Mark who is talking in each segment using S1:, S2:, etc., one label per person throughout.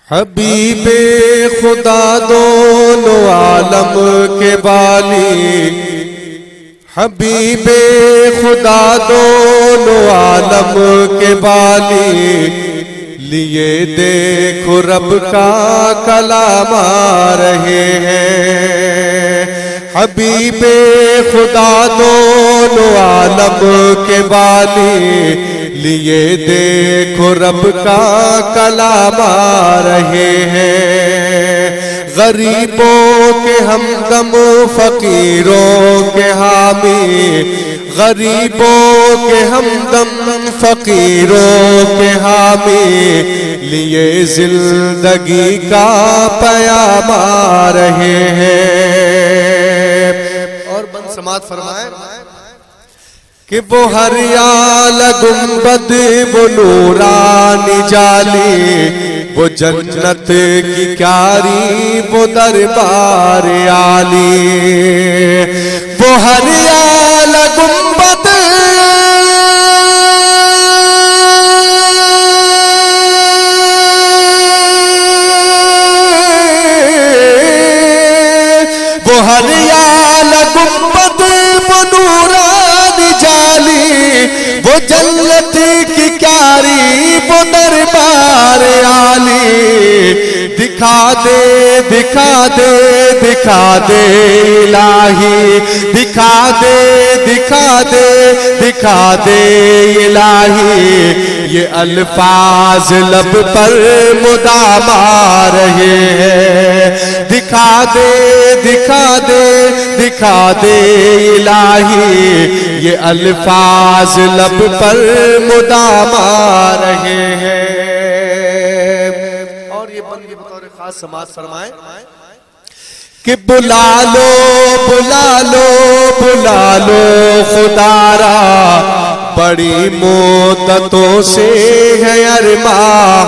S1: हबीबे खुदा दोनों आलम के बाली, हबीबे खुदा दोनों आलम के बाली, लिए देखो रब का कलाम आ रहे हैं। हबीबे खुदा दोनों आलम के बाली, लिए देखो रब का कलाम आ रहे हैं। गरीबों के हमदम फकीरों के हामी, गरीबों के हमदम फकीरों के हामी, लिए जिंदगी का पैगाम आ रहे हैं। और बंद समात फरमाए कि वो हरियाल गुंबद वो नूरानी जाली, वो जन्नत की क्यारी वो दरबार आली, वो हरियाल गुंबद वो हरियाल गुंबद वो नूरानी जाली, वो जन्नत की क्यारी वो दरबार आली। दिखा दे दिखा दे दिखा दे इलाही, दिखा दे दिखा दे दिखा दे इलाही, ये अल्फाज लब पर मुदाम आ रहे हैं। दिखा दे दिखा दे दिखा दे इलाही, ये अल्फाज लब पर मुदाम आ रहे हैं। और ये बंद बतौर खास समात फरमाए कि बुला लो बुला लो बुला लो खुदारा, बड़ी मुद्दतों से है अरमा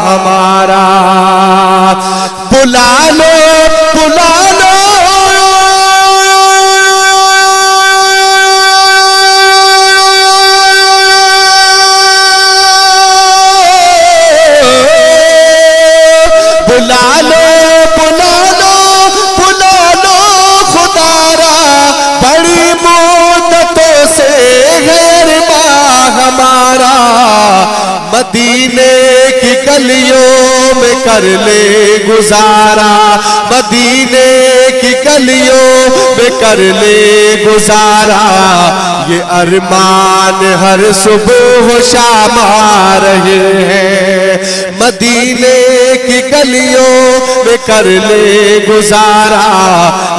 S1: हमारा। बुला लो बुला लो बुला लो बुला लो बुला लो खुदारा, बड़ी मुद्दतों से गैर हमारा। मदीने की गलियों में कर ले गुजारा, मदीने की गलियों में कर ले गुजारा, ये अरमान हर सुबह शाम आ रहे हैं। मदीने की गलियों में कर ले गुजारा,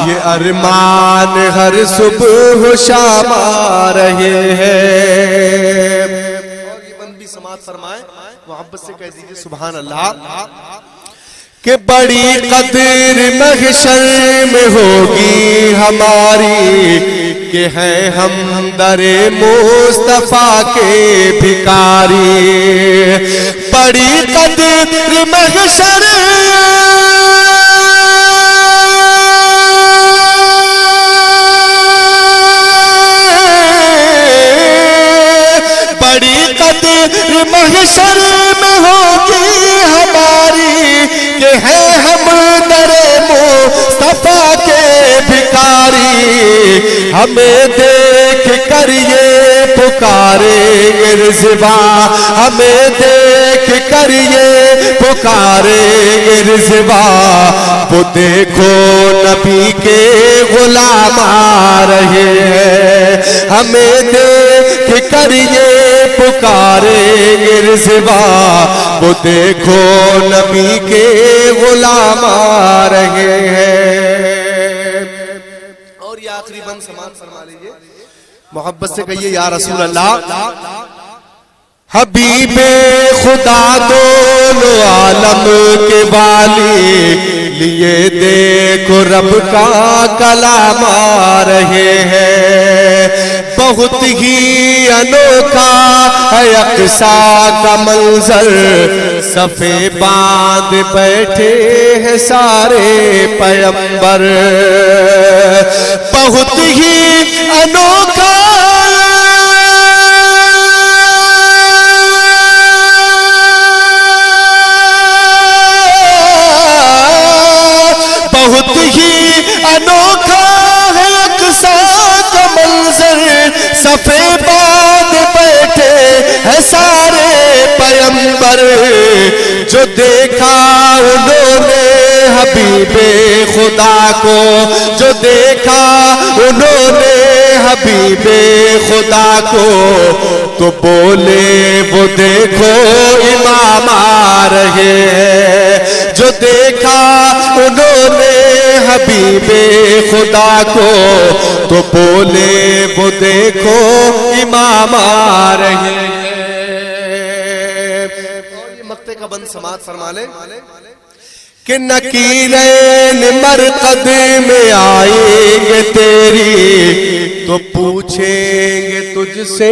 S1: ये अरमान हर सुबह शाम आ रहे हैं। और ये बंद भी समात फरमाए, मोहब्बत से कह दीजिए सुभान अल्लाह। कि बड़ी कदर महशर में होगी हमारी, कि हैं हम दरे मुस्तफा के भिखारी। बड़ी कदर महशर बड़ी कदर महशर में होगी हमारी, कि है हम दरे मुस्तफा के भिखारी। हमें देख कर ये पुकारेंगे रिज़वा, हमें देख कर ये पुकारेंगे रिज़वा। वो देखो नबी के गुलाम आ रहे हैं, हमें देख कर ये पुकारेंगे रिज़वा। वो देखो नबी के गुलाम आ रहे हैं। और ये आखिरी बंद समान फरमा लीजिए, मोहब्बत से कहिए या रसूल अल्लाह। हबीबे खुदा दोनों आलम के बाली, लिए देखो रब का कलाम आ रहे हैं। बहुत ही अनोखा है अक्सा का मंजर, सफे बांध बैठे हैं सारे पैगंबर। बहुत ही अनोखा जो देखा उन्होंने हबीबे खुदा को, जो देखा उन्होंने हबीबे खुदा को, तो बोले वो देखो इमाम आ रहे हैं। जो देखा उन्होंने हबीबे खुदा को, तो बोले वो देखो इमाम आ रहे हैं। मक्ते का बंद समाज फरमा ले कि नकीरैन मरकद में आएंगे तेरी, तो पूछेंगे तुझसे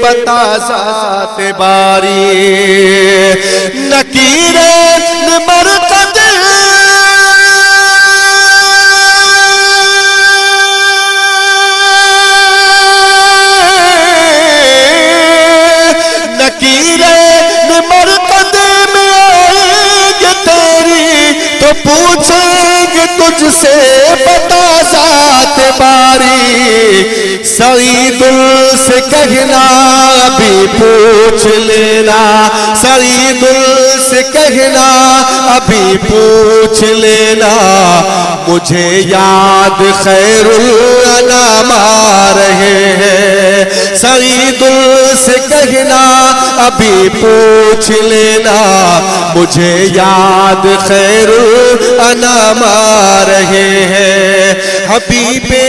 S1: बता ज़ात बारी। नकीरैन मरकद पूछेंगे तुझसे बता ज़ात बारी। सईदुल से कहना अभी पूछ लेना, सईदुल से कहना अभी पूछ लेना, मुझे याद खैरुल अनाम आ रहे हैं। सईदुल से कहना अभी पूछ लेना, मुझे याद खैरुल अनाम आ रहे हैं। हबीबे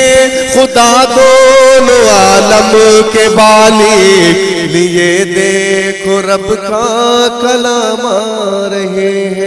S1: खुदा दोनों आलम के बाली, लिए देखो रब का कलाम आ रहे हैं।